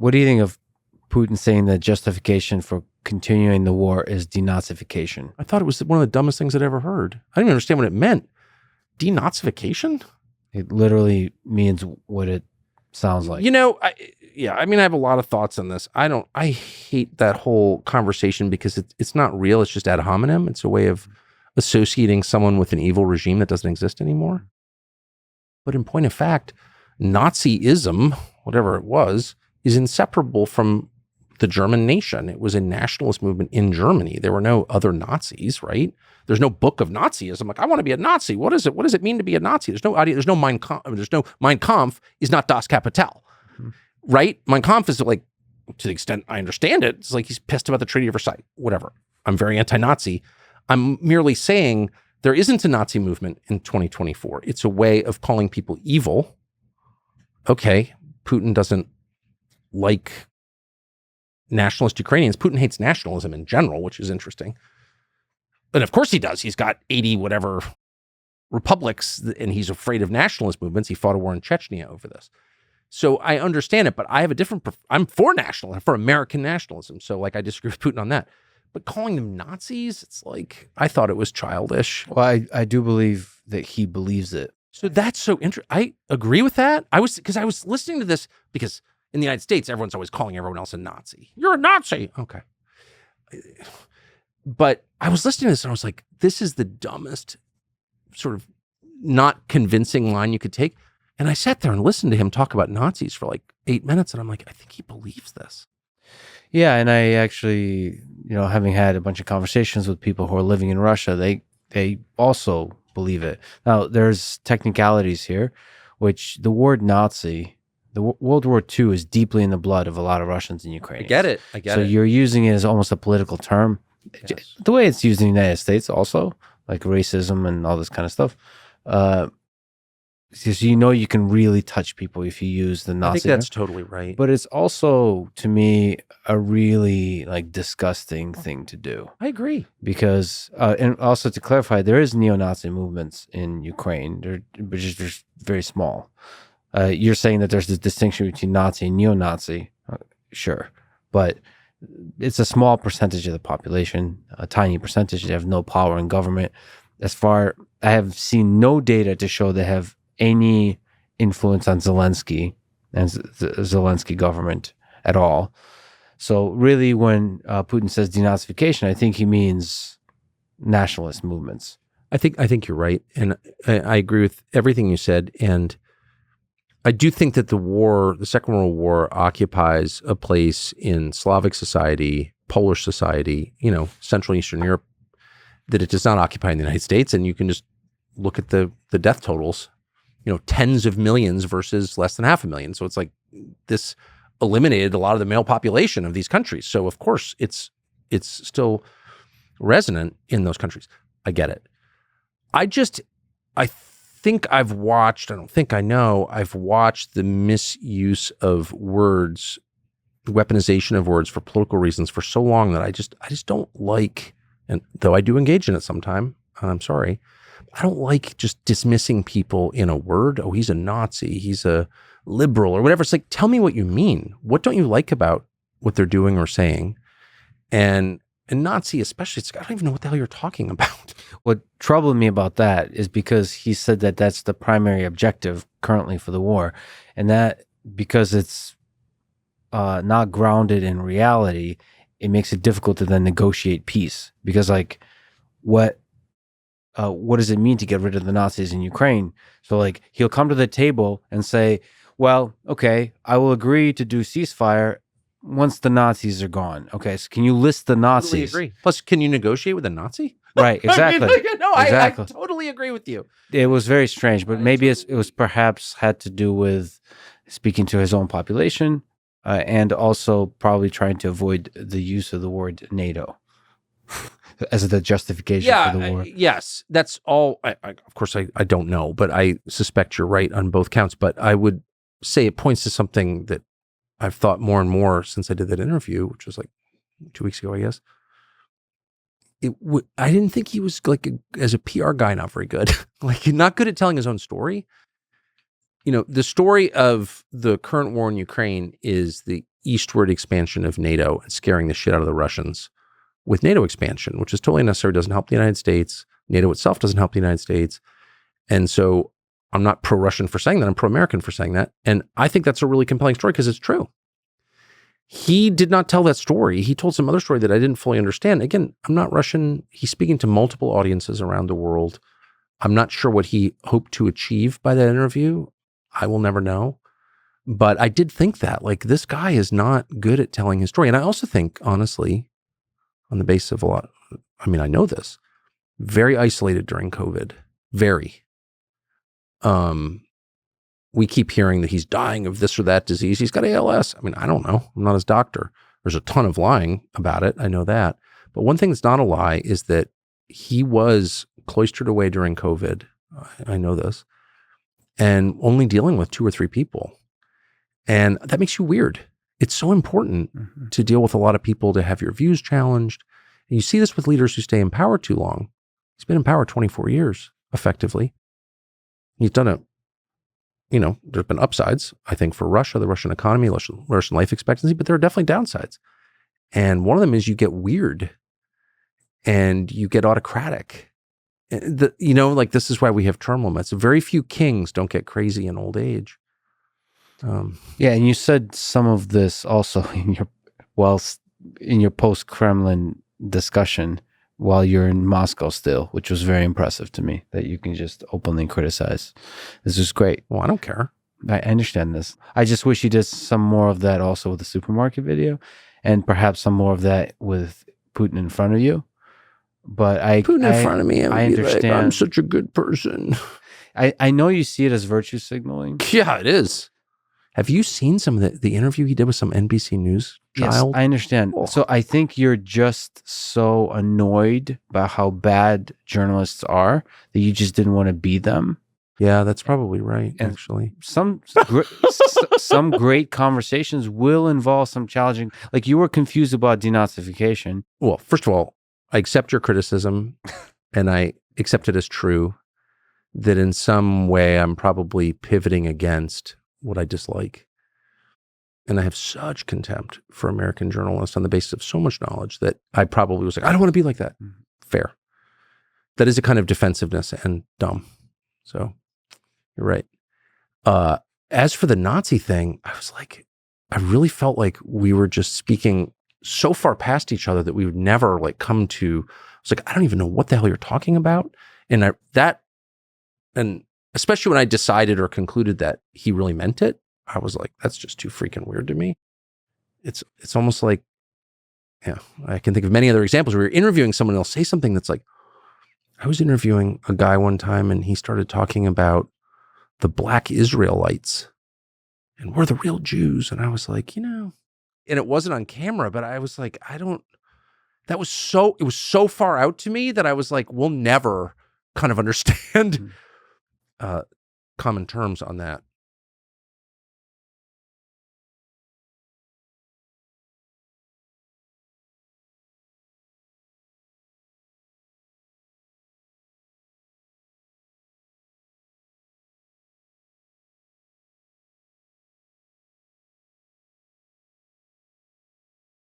What do you think of Putin saying that justification for continuing the war is denazification? I thought it was one of the dumbest things I'd ever heard. I didn't even understand what it meant. Denazification? It literally means what it sounds like. I have a lot of thoughts on this. I hate that whole conversation because it's not real. It's just ad hominem. It's a way of associating someone with an evil regime that doesn't exist anymore. But in point of fact, Nazism, whatever it was, is inseparable from the German nation. It was a nationalist movement in Germany. There were no other Nazis, right? There's no book of Nazism. Like, I want to be a Nazi. What is it? What does it mean to be a Nazi? There's no idea. There's no Mein Kampf. Mein Kampf is not Das Kapital, right? Mein Kampf is like, to the extent I understand it, it's like he's pissed about the Treaty of Versailles. Whatever. I'm very anti-Nazi. I'm merely saying there isn't a Nazi movement in 2024. It's a way of calling people evil. Okay, Putin doesn't like nationalist Ukrainians. Putin hates nationalism in general, which is interesting. And of course he does. He's got 80 whatever republics and he's afraid of nationalist movements. He fought a war in Chechnya over this. So I understand it, but I have I'm for nationalism, for American nationalism. So like I disagree with Putin on that. But calling them Nazis, it's like, I thought it was childish. Well, I do believe that he believes it. So that's so interesting. I agree with that. I was listening to this because in the United States, everyone's always calling everyone else a Nazi. You're a Nazi. Okay. But I was listening to this and I was like, this is the dumbest sort of not convincing line you could take. And I sat there and listened to him talk about Nazis for like 8 minutes. And I'm like, I think he believes this. Yeah. And I actually, having had a bunch of conversations with people who are living in Russia, they also believe it. Now, there's technicalities here, which the word Nazi, World War II is deeply in the blood of a lot of Russians and Ukrainians. I get it. So you're using it as almost a political term. Yes. The way it's used in the United States also, like racism and all this kind of stuff. So you can really touch people if you use the Nazi. I think that's totally right. But it's also, to me, a really disgusting thing to do. I agree. Because, and also to clarify, there is neo-Nazi movements in Ukraine, but just very small. You're saying that there's this distinction between Nazi and neo-Nazi. Sure. But it's a small percentage of the population, a tiny percentage. They have no power in government. I have seen no data to show they have any influence on Zelensky and the Zelensky government at all. So really, when Putin says denazification, I think he means nationalist movements. I think you're right, and I agree with everything you said. And I do think that the Second World War, occupies a place in Slavic society, Polish society, Central and Eastern Europe, that it does not occupy in the United States. And you can just look at the death totals. Tens of millions versus less than 500,000. So it's like this eliminated a lot of the male population of these countries. So of course it's still resonant in those countries. I get it. I think I've watched the misuse of words, the weaponization of words for political reasons for so long that I just don't like, and though I do engage in it sometime, I'm sorry, I don't like just dismissing people in a word. Oh, he's a Nazi, he's a liberal or whatever. It's like, tell me what you mean. What don't you like about what they're doing or saying? And Nazi especially, it's like, I don't even know what the hell you're talking about. What troubled me about that is because he said that that's the primary objective currently for the war. And that, because it's not grounded in reality, it makes it difficult to then negotiate peace. Because what does it mean to get rid of the Nazis in Ukraine? So he'll come to the table and say, well, okay, I will agree to do ceasefire once the Nazis are gone. Okay, so can you list the Nazis? I totally agree. Plus, can you negotiate with a Nazi? Right, exactly. Exactly. I totally agree with you. It was very strange, but maybe it was perhaps had to do with speaking to his own population and also probably trying to avoid the use of the word NATO. As the justification for the war. Yes, that's all. Of course, I don't know, but I suspect you're right on both counts. But I would say it points to something that I've thought more and more since I did that interview, which was 2 weeks ago, I guess. I didn't think he was as a PR guy, not very good. Not good at telling his own story. The story of the current war in Ukraine is the eastward expansion of NATO and scaring the shit out of the Russians with NATO expansion, which is totally unnecessary, doesn't help the United States. NATO itself doesn't help the United States. And so I'm not pro-Russian for saying that. I'm pro-American for saying that. And I think that's a really compelling story because it's true. He did not tell that story. He told some other story that I didn't fully understand. Again, I'm not Russian. He's speaking to multiple audiences around the world. I'm not sure what he hoped to achieve by that interview. I will never know. But I did think that, like, this guy is not good at telling his story. And I also think, honestly, on the basis of a lot, I mean, I know this, very isolated during COVID. Very. We keep hearing that he's dying of this or that disease. He's got ALS. I mean, I don't know. I'm not his doctor. There's a ton of lying about it. I know that. But one thing that's not a lie is that he was cloistered away during COVID. I know this. And only dealing with 2 or 3 people. And that makes you weird. It's so important to deal with a lot of people, to have your views challenged. And you see this with leaders who stay in power too long. He's been in power 24 years, effectively. He's done it. You know, there's been upsides, I think, for Russia, the Russian economy, Russian life expectancy, but there are definitely downsides. And one of them is you get weird and you get autocratic. You know, like, this is why we have term limits. Very few kings don't get crazy in old age. Yeah, and you said some of this also in your post-Kremlin discussion while you're in Moscow still, which was very impressive to me, that you can just openly criticize. This is great. Well, I don't care. I understand this. I just wish you did some more of that also with the supermarket video, and perhaps some more of that with Putin in front of you. But Putin in front of me, I understand. Like, I'm such a good person. I know you see it as virtue signaling. Yeah, it is. Have you seen some of the interview he did with some NBC News child? Yes, I understand. Oh. So I think you're just so annoyed by how bad journalists are that you just didn't want to be them. Yeah, that's probably right, and actually. Some great conversations will involve some challenging, like you were confused about denazification. Well, first of all, I accept your criticism and I accept it as true that in some way I'm probably pivoting against what I dislike. And I have such contempt for American journalists on the basis of so much knowledge that I probably was like, I don't want to be like that. Fair. That is a kind of defensiveness and dumb. So you're right. As for the Nazi thing, I was like, I really felt like we were just speaking so far past each other that we would never like come to, I was like, I don't even know what the hell you're talking about. And and especially when I decided or concluded that he really meant it, I was like, that's just too freaking weird to me. It's almost like, yeah, I can think of many other examples where you're interviewing someone else, say something that's like, I was interviewing a guy one time and he started talking about the Black Israelites and we're the real Jews. And I was like, you know, and it wasn't on camera, but I was like, it was so far out to me that I was like, we'll never kind of understand common terms on that.